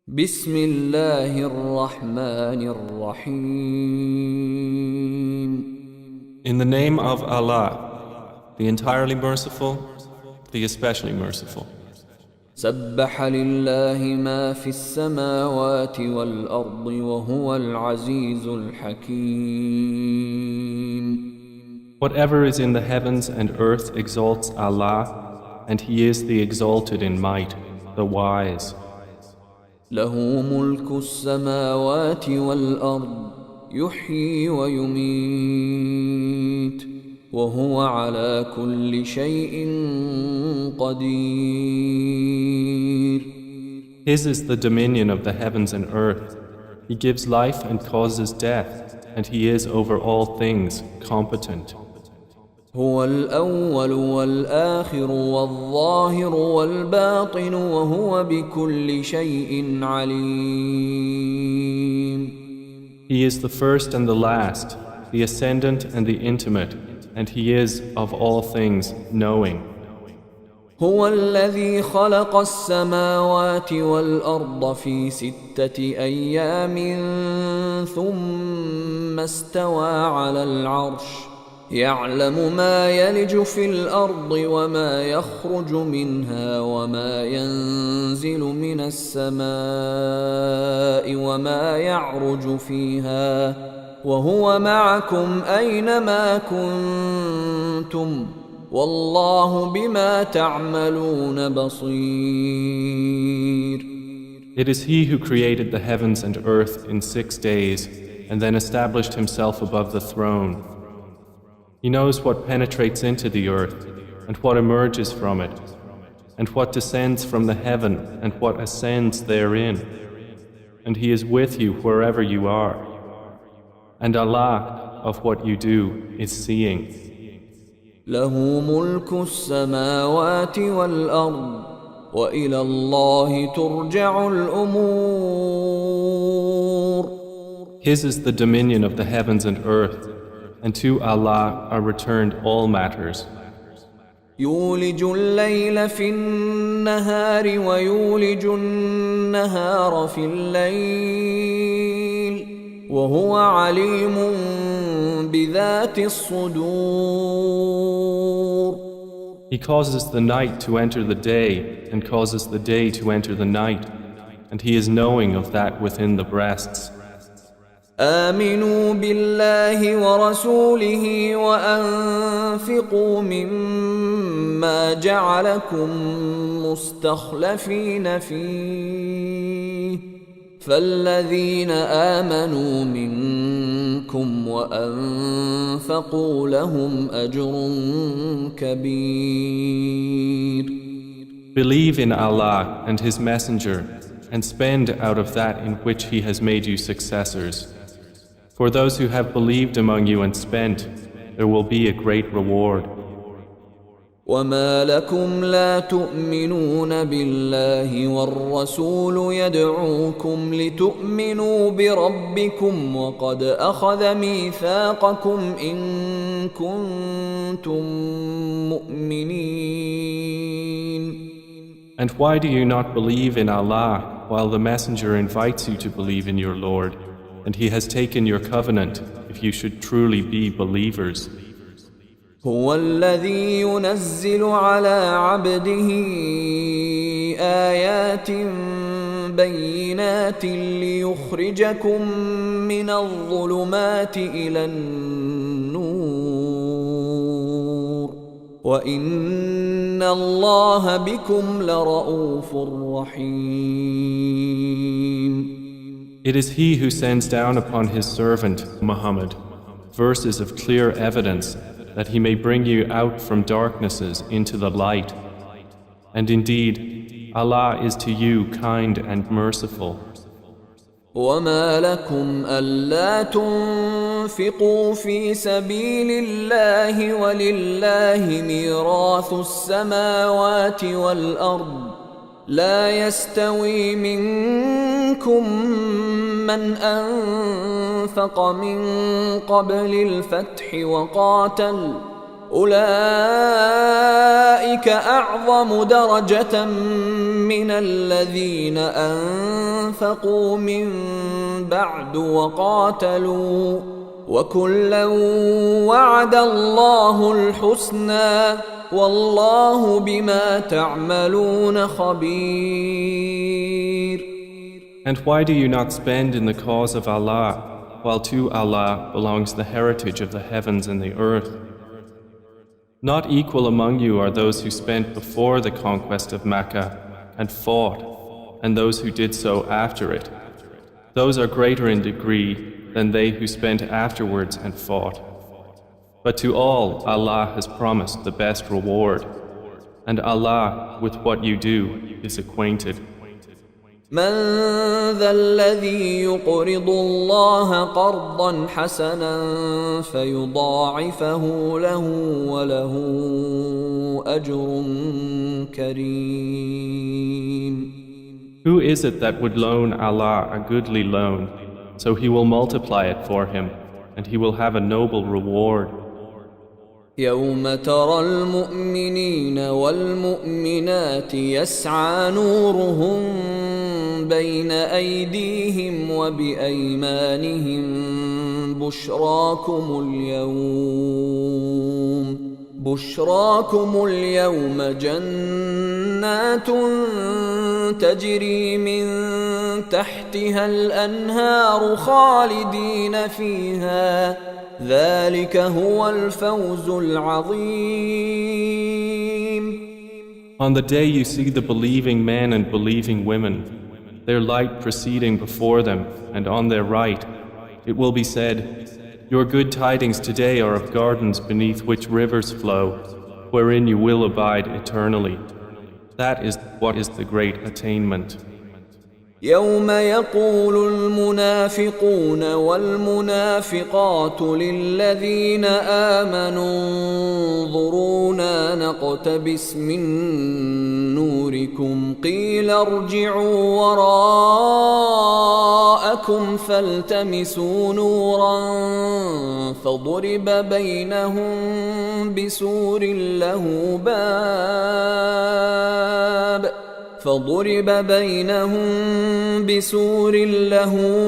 بسم الله الرحمن الرحيم. In the name of Allah, the entirely merciful, the especially merciful. سبح لله ما في السماوات والأرض وهو العزيز الحكيم. Whatever is in the heavens and earth exalts Allah, and He is the exalted in might, the wise. له ملك السماوات والأرض يحيي ويميت وهو على كل شيء قدير. His is the dominion of the heavens and earth. He gives life and causes death, and He is over all things competent. هو الأول والآخر والظاهر والباطن وهو بكل شيء عليم. He is the first and the last, the ascendant and the intimate, and He is of all things knowing. هو الذي خلق السماوات والأرض في 6 أيام ثم استوى على العرش يعلم ما يلج في الأرض وما يخرج منها وما ينزل من السماء وما يعرج فيها وهو معكم أينما كنتم والله بما تعملون بصير. It is He who created the heavens and earth in 6 days and then established Himself above the throne. He knows what penetrates into the earth and what emerges from it, and what descends from the heaven and what ascends therein. And He is with you wherever you are. And Allah, of what you do, is seeing. له ملك السماوات والأرض وإلى الله ترجع الأمور. His is the dominion of the heavens and earth, and to Allah are returned all matters. يولج الليل في النهار ويولج النهار في الليل وهو عليم بذات الصدور. He causes the night to enter the day and causes the day to enter the night, and He is knowing of that within the breasts. آمنوا بالله ورسوله وأنفقوا مما جعلكم مستخلفين فيه فالذين آمنوا منكم وأنفقوا لهم أجر كبير. Believe in Allah and His Messenger and spend out of that in which He has made you successors. For those who have believed among you and spent, there will be a great reward. وما لكم لا تؤمنون بالله والرسول يدعوكم لتؤمنوا بربكم وقد أخذ ميثاقكم إن كنتم مؤمنين. And why do you not believe in Allah while the Messenger invites you to believe in your Lord? And He has taken your covenant if you should truly be believers. هو الذي ينزل على عبده آيات بينات ليخرجكم من الظلمات إلى النور وإن الله بكم لرؤوف رحيم. It is He who sends down upon His servant, Muhammad, verses of clear evidence that He may bring you out from darknesses into the light. And indeed, Allah is to you kind and merciful. وما لكم ألا تنفقوا في سبيل الله ولله ميراث السماوات والأرض لا يستوي منكم من أنفق من قبل الفتح أولئك أعظم درجة من الذين أنفقوا من بعد وقاتلوا وكلا وعد الله الحسنى والله بما تعملون خبير. And why do you not spend in the cause of Allah, while to Allah belongs the heritage of the heavens and the earth? Not equal among you are those who spent before the conquest of Makka and fought, and those who did so after it. Those are greater in degree than they who spent afterwards and fought. But to all Allah has promised the best reward, and Allah with what you do is acquainted. من ذا الذي يقرض الله قرضا حسنا فيضاعفه له وله أجر كريم. Who is it that would loan Allah a goodly loan, so He will multiply it for him, and he will have a noble reward? يوم ترى المؤمنين والمؤمنات يسعى نورهم بين أيديهم وبأيمانهم بشراكم اليوم جنات تجري من تحتها الأنهار خالدين فيها ذلك هو الفوز العظيم. On the day you see the believing men and believing women, their light proceeding before them and on their right, it will be said, your good tidings today are of gardens beneath which rivers flow, wherein you will abide eternally. That is what is the great attainment. يوم يقول المنافقون والمنافقات للذين آمنوا انظرونا نقتبس من نوركم قيل ارجعوا وراءكم فالتمسوا نورا فضرب بينهم بسور له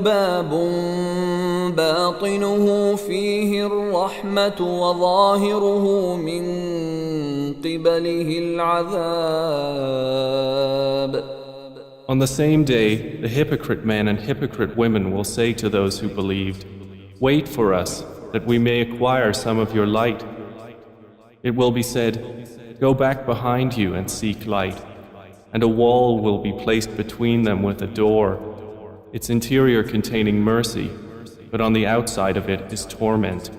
باب باطنه فيه الرحمة وظاهره من قبله العذاب. On the same day, the hypocrite men and hypocrite women will say to those who believed, wait for us, that we may acquire some of your light. It will be said, go back behind you and seek light. And a wall will be placed between them with a door, its interior containing mercy, but on the outside of it is torment.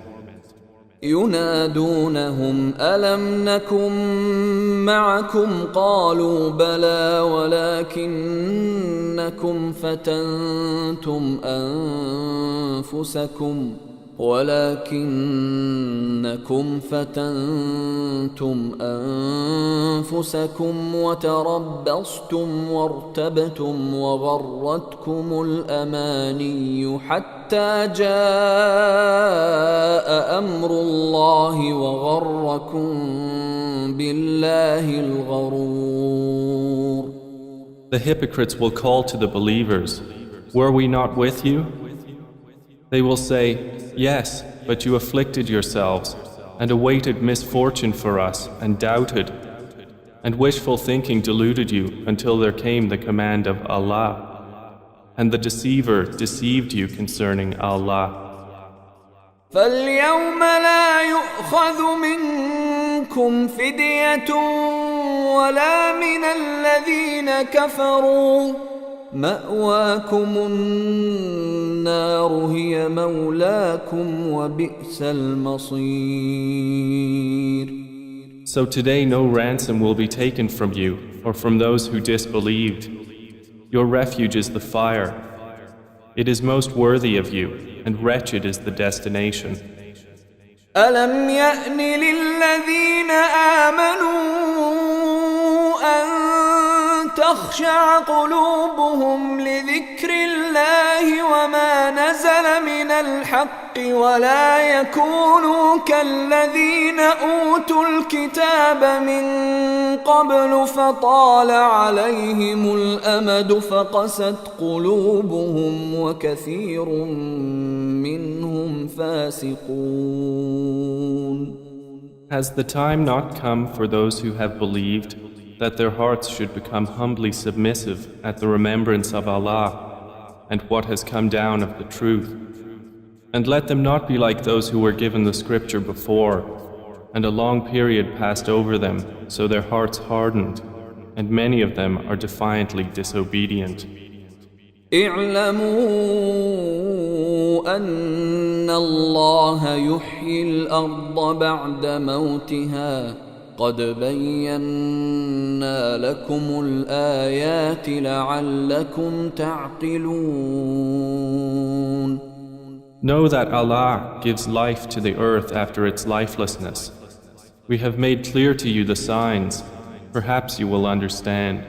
ينادونهم ألم نكن معكم قالوا بلى ولكنكم فتنتم أنفسكم وتربصتم وارتبتم وغرتكم الأماني حتى جاء أمر الله وغركم بالله الغرور. The hypocrites will call to the believers, were we not with you? They will say, yes, but you afflicted yourselves and awaited misfortune for us and doubted, and wishful thinking deluded you until there came the command of Allah, and the deceiver deceived you concerning Allah. فَالْيَوْمَ لَا يُؤْخَذُ مِنْكُمْ فِدْيَةٌ وَلَا مِنَ الَّذِينَ كَفَرُوا مأواكم النار هي مولاكم وبئس المصير. So today no ransom will be taken from you or from those who disbelieved. Your refuge is the fire. It is most worthy of you, and wretched is the destination. ألم يأن للذين آمنوا أن تخشع قلوبهم لذكر الله وما نزل من الحق ولا يكونوا كالذين أوتوا الكتاب من قبل فطال عليهم الأمد فقست قلوبهم وكثير منهم فاسقون. Has the time not come for those who have believed that their hearts should become humbly submissive at the remembrance of Allah and what has come down of the truth? And let them not be like those who were given the scripture before, and a long period passed over them, so their hearts hardened, and many of them are defiantly disobedient. اعلموا أن الله يحيي الأرض بعد موتها قد بينا لكم الآيات لعلكم تعقلون. Know that Allah gives life to the earth after its lifelessness. We have made clear to you the signs, perhaps you will understand.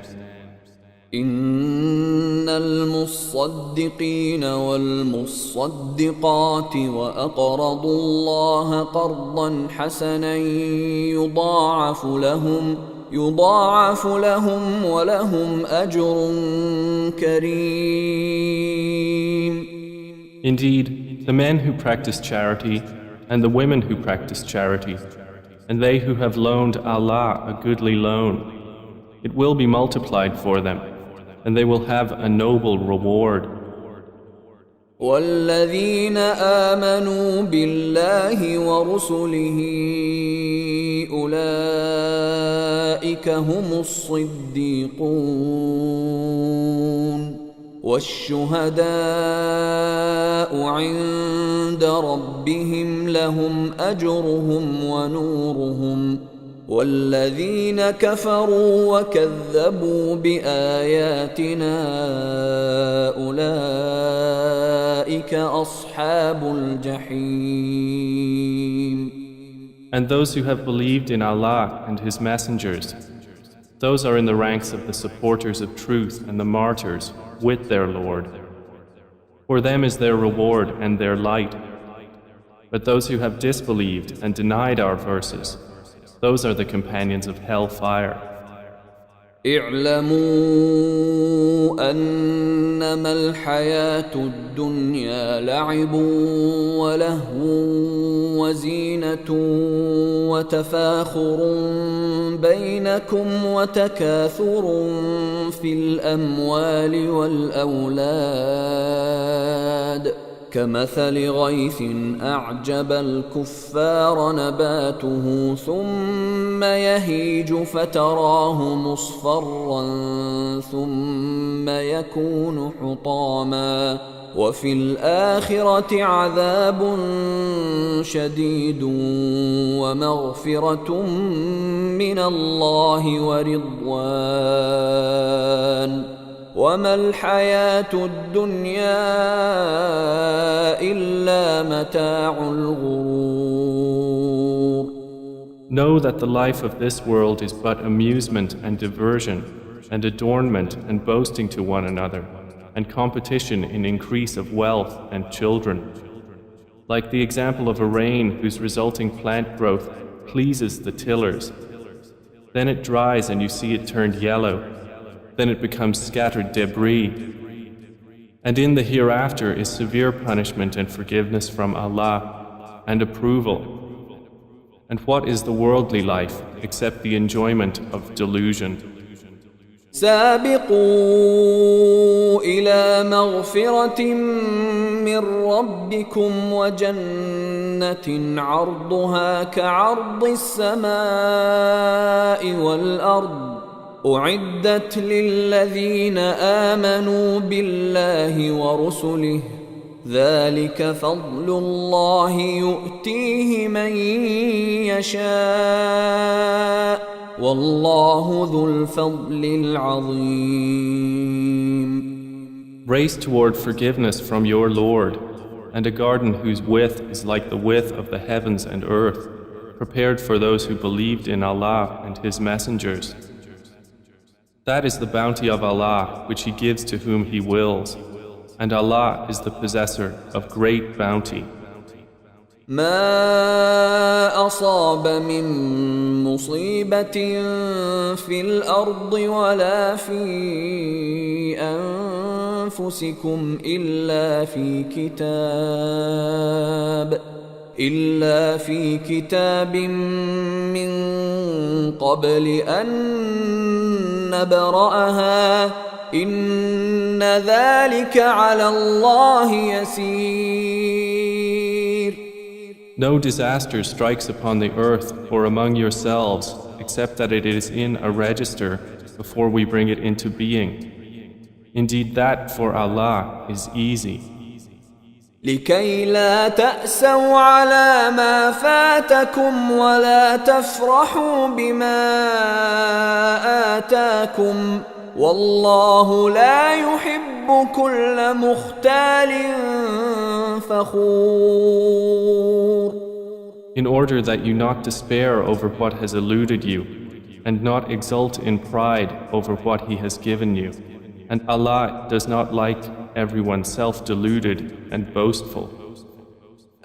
إن المصدقين والمصدقات وأقرضوا الله قرضا حسنا يضاعف لهم ولهم أجر كريم. Indeed, the men who practice charity and the women who practice charity, and they who have loaned Allah a goodly loan, it will be multiplied for them, and they will have a noble reward. والذين آمنوا بالله ورسله أولئك هم الصديقون والشهداء عند ربهم لهم أجرهم ونورهم والذين كفروا وكذبوا بآياتنا أولئك أصحاب الجحيم. And those who have believed in Allah and His messengers, those are in the ranks of the supporters of truth and the martyrs with their Lord. For them is their reward and their light. But those who have disbelieved and denied our verses, those are the companions of hellfire. اعلموا أنما الحياة الدنيا لعب ولهو وزينة وتفاخر بينكم وتكاثر في الأموال والأولاد كمثل غيث أعجب الكفار نباته ثم يهيج فتراه مصفرا ثم يكون حطاما وفي الآخرة عذاب شديد ومغفرة من الله ورضوان وما الحياة الدنيا إلا متاع الغرور. Know that the life of this world is but amusement and diversion and adornment and boasting to one another and competition in increase of wealth and children. Like the example of a rain whose resulting plant growth pleases the tillers. Then it dries and you see it turned yellow. Then it becomes scattered debris. And in the hereafter is severe punishment and forgiveness from Allah and approval. And what is the worldly life except the enjoyment of delusion? سابقوا إلى مغفرة من ربكم وجنة عرضها كعرض السماء والأرض أعدت للذين آمنوا بالله ورسله ذلك فضل الله يؤتيه من يشاء والله ذو الفضل العظيم. Race toward forgiveness from your Lord, and a garden whose width is like the width of the heavens and earth, prepared for those who believed in Allah and His messengers. That is the bounty of Allah which He gives to whom He wills, and Allah is the possessor of great bounty. ما أصاب من مصيبة في الأرض ولا في أنفسكم إلا في كتاب من قبل أن نبرأها إن ذلك على الله يسير. No disaster strikes upon the earth or among yourselves except that it is in a register before we bring it into being. Indeed, that for Allah is easy. لكي لا تأسوا على ما فاتكم ولا تفرحوا بما آتاكم والله لا يحب كل مختال فخور. In order that you not despair over what has eluded you and not exult in pride over what He has given you. And Allah does not like everyone self-deluded and boastful.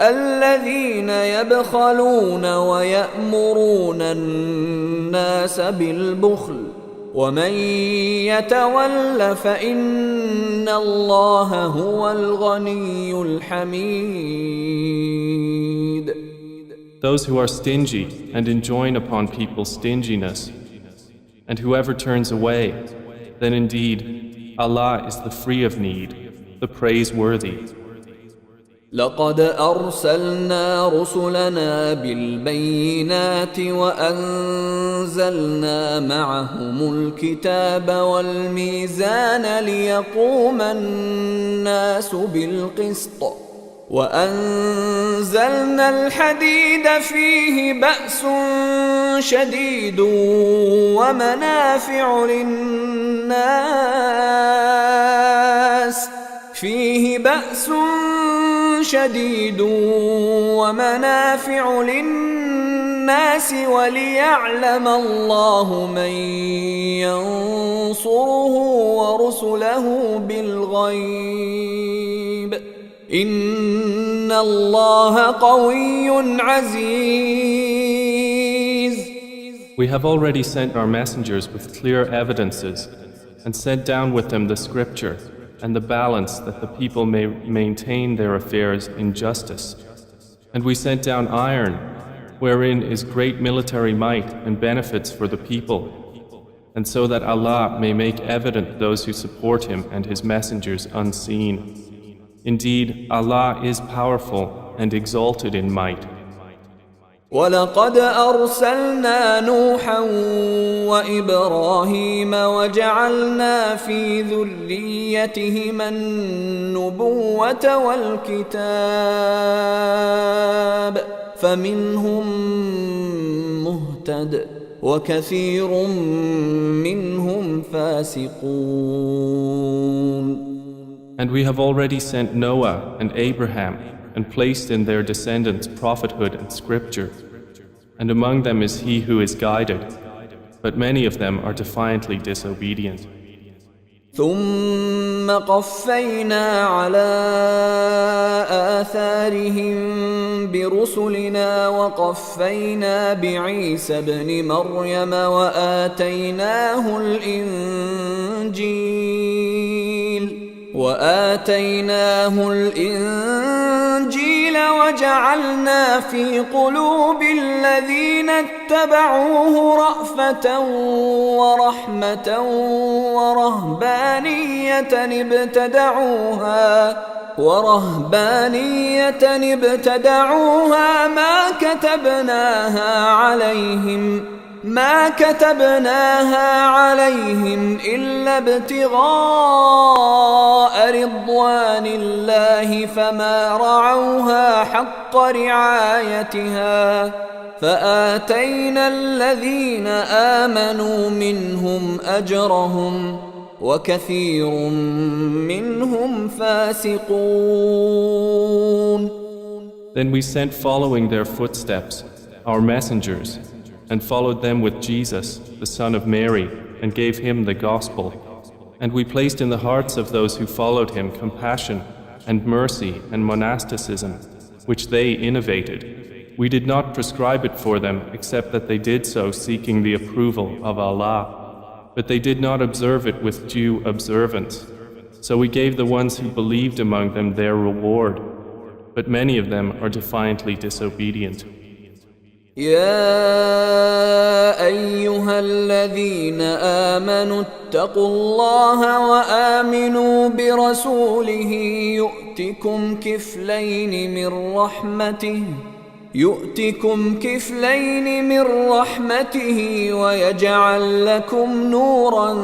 الذين يبخلون ويأمرون الناس بالبخل ومن يتول فإن الله هو الغني الحميد. Those who are stingy and enjoin upon people stinginess, and whoever turns away, then indeed Allah is the free of need, the praiseworthy. لقد أرسلنا رسلنا بالبينات وأنزلنا معهم الكتاب والميزان ليقوم الناس بالقسط وأنزلنا الحديد فيه بأس شديد ومنافع للناس وليعلم الله من ينصره ورسله بالغيب إن الله قوي عزيز. We have already sent our messengers with clear evidences and sent down with them the scripture and the balance that the people may maintain their affairs in justice. And we sent down iron, wherein is great military might and benefits for the people, and so that Allah may make evident those who support Him and His messengers unseen. Indeed, Allah is powerful and exalted in might. ولقد أرسلنا نوحا وإبراهيم وجعلنا في ذريتهما النبوة والكتاب فمنهم مهتد وكثير منهم فاسقون. And we have already sent Noah and Abraham and placed in their descendants prophethood and scripture. And among them is he who is guided, but many of them are defiantly disobedient. ثم قفينا على آثارهم برسلنا وقفينا بعيسى ابن مريم وآتيناه الإنجيل وجعلنا في قلوب الذين اتبعوه رأفة ورحمة ورهبانية ابتدعوها ما كتبناها عليهم إلا ابتغاء رضوان الله فما رعوها حق رعايتها فآتينا الذين آمنوا منهم أجرهم وكثير منهم فاسقون. Then we sent following their footsteps our messengers and followed them with Jesus, the son of Mary, and gave him the gospel. And we placed in the hearts of those who followed him compassion and mercy and monasticism, which they innovated. We did not prescribe it for them except that they did so seeking the approval of Allah, but they did not observe it with due observance. So we gave the ones who believed among them their reward, but many of them are defiantly disobedient. يا أيها الذين آمنوا اتقوا الله وآمنوا برسوله يؤتكم كفلين من رحمته ويجعل لكم نورا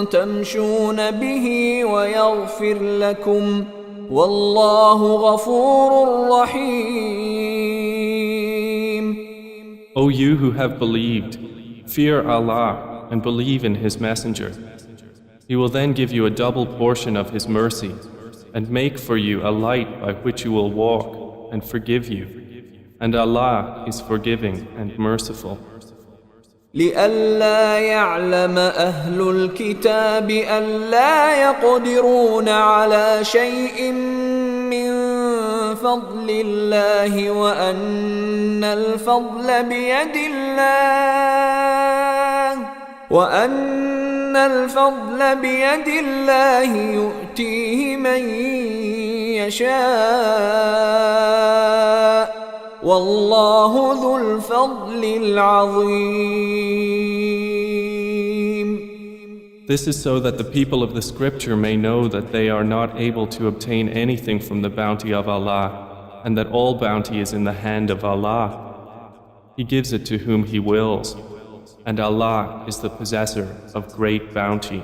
تمشون به ويغفر لكم والله غفور رحيم. O you who have believed, fear Allah and believe in His Messenger. He will then give you a double portion of His mercy and make for you a light by which you will walk and forgive you. And Allah is forgiving and merciful. لئلا يعلم أهل الكتاب ألا يقدرون على شيء من فضل الله وأن الفضل بيد الله يؤتيه من يشاء والله ذو الفضل العظيم. This is so that the people of the scripture may know that they are not able to obtain anything from the bounty of Allah, and that all bounty is in the hand of Allah. He gives it to whom He wills, and Allah is the possessor of great bounty.